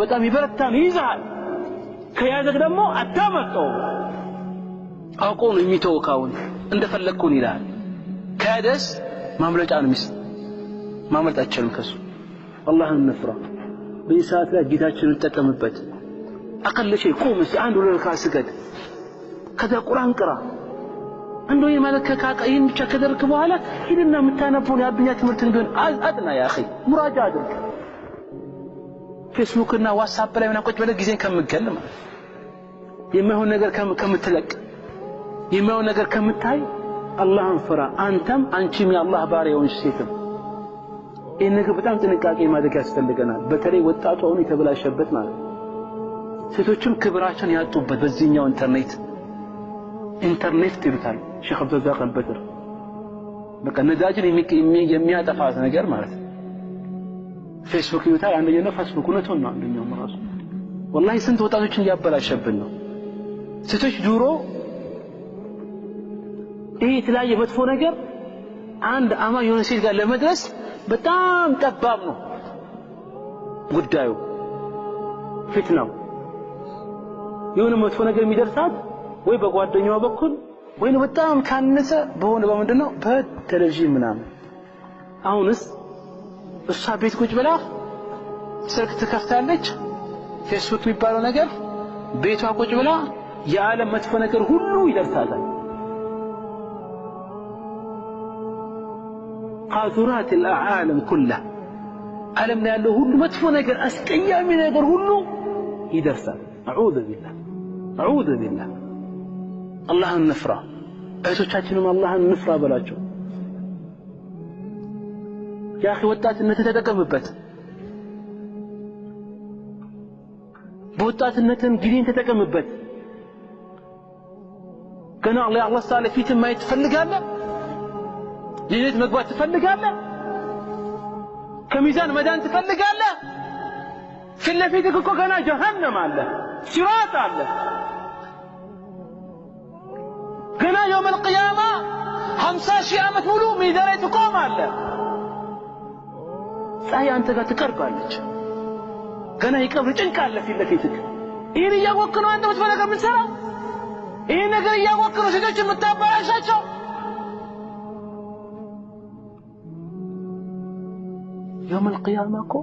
በጣም ይበረታን ይይዛል ከያዘክ ደግሞ አታመጣው አቆን የሚተወካውን እንደፈለኩን ይላል ከደስ ማምለጫን ሚስ ማምለጣቸውን ከሱ አላህን ነፍራ በይሳት ላይ ጌታችንን ተጠቀምበት አቀል شيء ቁም አንድ ወለካ ስገድ ከዛ ቁርአን ቅራ እንደው የማለከ ካቀይን ብቻ ከደርክ በኋላ ሂድና መታነቡን ያብኛ ትምህርት እንደሆነ አጥና ያ اخي ሙራጃ አድርግ ፌስቡክ እና ዋትስአፕ ላይ ምናቆጭ በለ ጊዜን ከምገል ማለት የማይሆን ነገር ከምትለቅ የማይሆን ነገር ከምታይ አላህን ፍራ አንተም አንቺም የአላህ ባሪያዎች ሴትም ይሄን በጣም ጥንቃቄ ማድረግ ያስፈልገናል በተለይ ወጣቱ አሁን የተበላሸበት ማለት ሴቶችም ክብራቸውን ያጡበት በዚህኛው ኢንተርኔት ትብታል ሼክ አብዱልዛቅ አልበድር በቃ ነዳጅን የሚያጠፋ ነገር ማለት ፌስቡክ ይውታል አንደኛው ፌስቡክ ነው ነው አንደኛው ራሱ والله ስንት ወጣቶችን ያበላሸብን ነው ሴቶች ዱሮ ይሄ የተለያየ መጥፎ ነገር አንድ አማ የሆነ ሴት ጋር ለመድረስ በጣም ጠባብ ነው ጉዳዩ ፊትናው የሆነ መጥፎ ነገር የሚደርሳት ወይ በጓደኛዋ በኩል ወይ በጣም ካነሰ በሆነ በመንደነው በቴሌቪዥን ምናምን አሁንስ እሷ ቤት ቁጭ ብላ ስልክ ትከፍታለች ፌስቡክ የሚባለው ነገር ቤቷ ቁጭ ብላ የዓለም መጥፎ ነገር ሁሉ ይደርሳታል قاذورات العالم كله ዓለም ላይ ያለው ሁሉ መጥፎ ነገር አስቀያሚ ነገር ሁሉ ይደርሳል اعوذ بالله አላህን ንፍራ እህቶቻችንም አላህን ንፍራ በላቸው ያ اخي ወጣትነት ተጠቀምበት በወጣትነትም ጊዜን ተጠቀምበት ገና አላህ ሰለ ፊት ማየት ትፈልጋለህ ሌሊት መግባት ትፈልጋለህ ከሚዛን መዳን ትፈልጋለህ ፍለፊትክ እኮ ገና ጀሃነም አለ ሲራጥ አለ ገና يوم القيامه 50 ሺህ ዓመት ሙሉ ሚዛን ላይ ትቆማለህ ፀሐይ አንተ ጋር ትቀርባለች ገና ይቀብር ጭንቅ አለ ፍለፊትክ ይሄን ያወቅህ ነው አንተ ምትፈልገው ምን ሰራ ይሄ ነገር ያወቅህ ነው ሴቶች የምታባራሻቸው يوم القيامه እኮ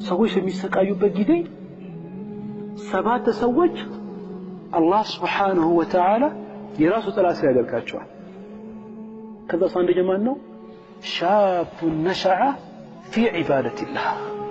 ሰዎች የሚሰቃዩበት ጊዜ ሰባት ሰዎች አላህ Subhanahu Wa Ta'ala የራሱ ጥላት ያደርጋቸዋል ከዛ አንደኛው ማን ነው شاب نشأ في عبادة الله